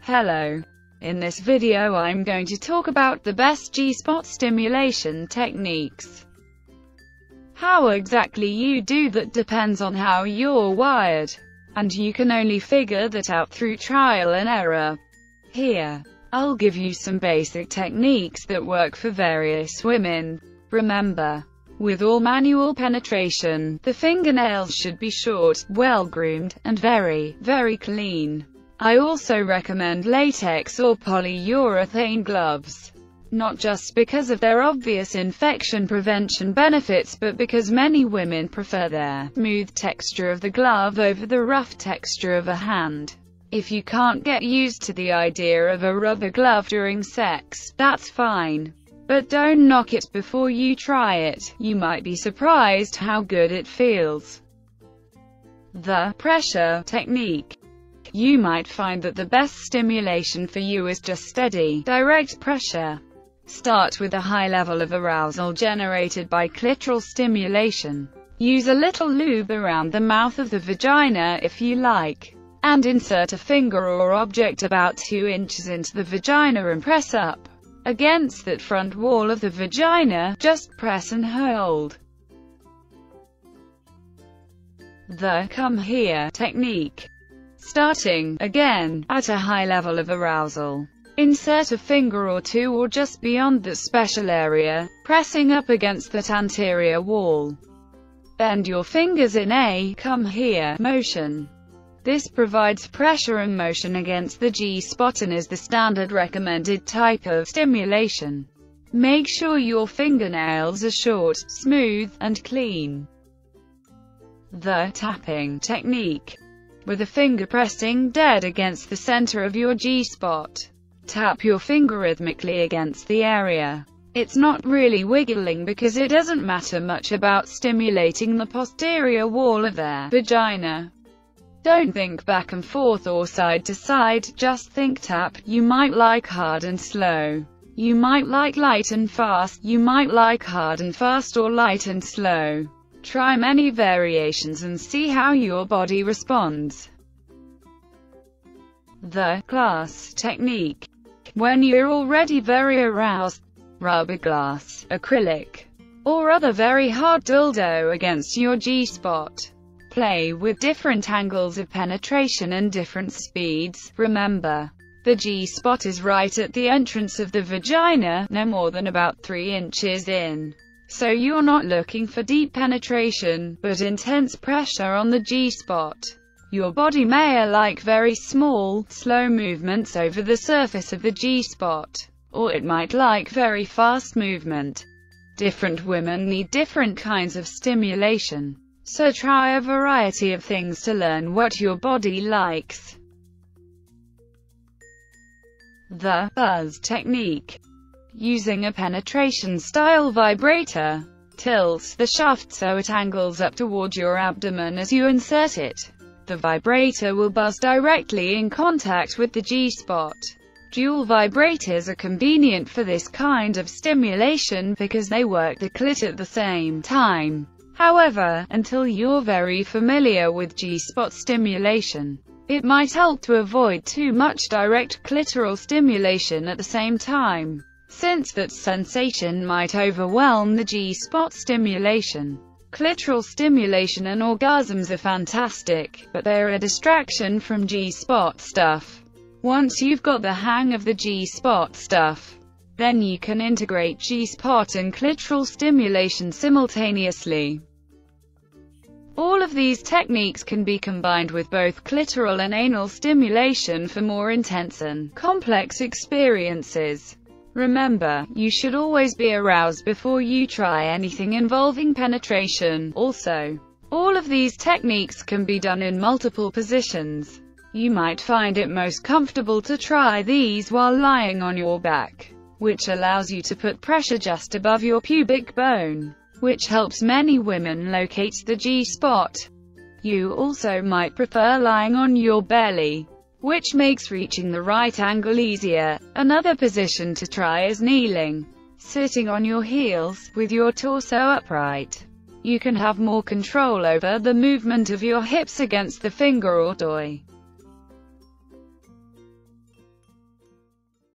Hello. In this video I'm going to talk about the best G-spot stimulation techniques. How exactly you do that depends on how you're wired, and you can only figure that out through trial and error. Here, I'll give you some basic techniques that work for various women. Remember, with all manual penetration, the fingernails should be short, well-groomed, and very, very clean. I also recommend latex or polyurethane gloves. Not just because of their obvious infection prevention benefits, but because many women prefer their smooth texture of the glove over the rough texture of a hand. If you can't get used to the idea of a rubber glove during sex, that's fine. But don't knock it before you try it. You might be surprised how good it feels. The pressure technique. You might find that the best stimulation for you is just steady, direct pressure. Start with a high level of arousal generated by clitoral stimulation. Use a little lube around the mouth of the vagina if you like, and insert a finger or object about 2 inches into the vagina and press up against that front wall of the vagina. Just press and hold. The come here technique. Starting, again, at a high level of arousal. Insert a finger or two or just beyond that special area, pressing up against that anterior wall. Bend your fingers in a come here motion. This provides pressure and motion against the G-spot and is the standard recommended type of stimulation. Make sure your fingernails are short, smooth, and clean. The tapping technique. With a finger pressing dead against the center of your G-spot, tap your finger rhythmically against the area. It's not really wiggling because it doesn't matter much about stimulating the posterior wall of their vagina. Don't think back and forth or side to side, just think tap. You might like hard and slow. You might like light and fast. You might like hard and fast or light and slow. Try many variations and see how your body responds. The glass technique. When you're already very aroused, rub a glass, acrylic, or other very hard dildo against your G-spot. Play with different angles of penetration and different speeds. Remember, the G-spot is right at the entrance of the vagina, no more than about 3 inches in. So you're not looking for deep penetration, but intense pressure on the G-spot. Your body may like very small, slow movements over the surface of the G-spot, or it might like very fast movement. Different women need different kinds of stimulation, so try a variety of things to learn what your body likes. The buzz technique. Using a penetration-style vibrator, tilt the shaft so it angles up towards your abdomen as you insert it. The vibrator will buzz directly in contact with the G-spot. Dual vibrators are convenient for this kind of stimulation because they work the clit at the same time. However, until you're very familiar with G-spot stimulation, it might help to avoid too much direct clitoral stimulation at the same time, since that sensation might overwhelm the G-spot stimulation. Clitoral stimulation and orgasms are fantastic, but they're a distraction from G-spot stuff. Once you've got the hang of the G-spot stuff, then you can integrate G-spot and clitoral stimulation simultaneously. All of these techniques can be combined with both clitoral and anal stimulation for more intense and complex experiences. Remember, you should always be aroused before you try anything involving penetration. Also, all of these techniques can be done in multiple positions. You might find it most comfortable to try these while lying on your back, which allows you to put pressure just above your pubic bone, which helps many women locate the G-spot. You also might prefer lying on your belly, which makes reaching the right angle easier. Another position to try is kneeling, sitting on your heels, with your torso upright. You can have more control over the movement of your hips against the finger or toy.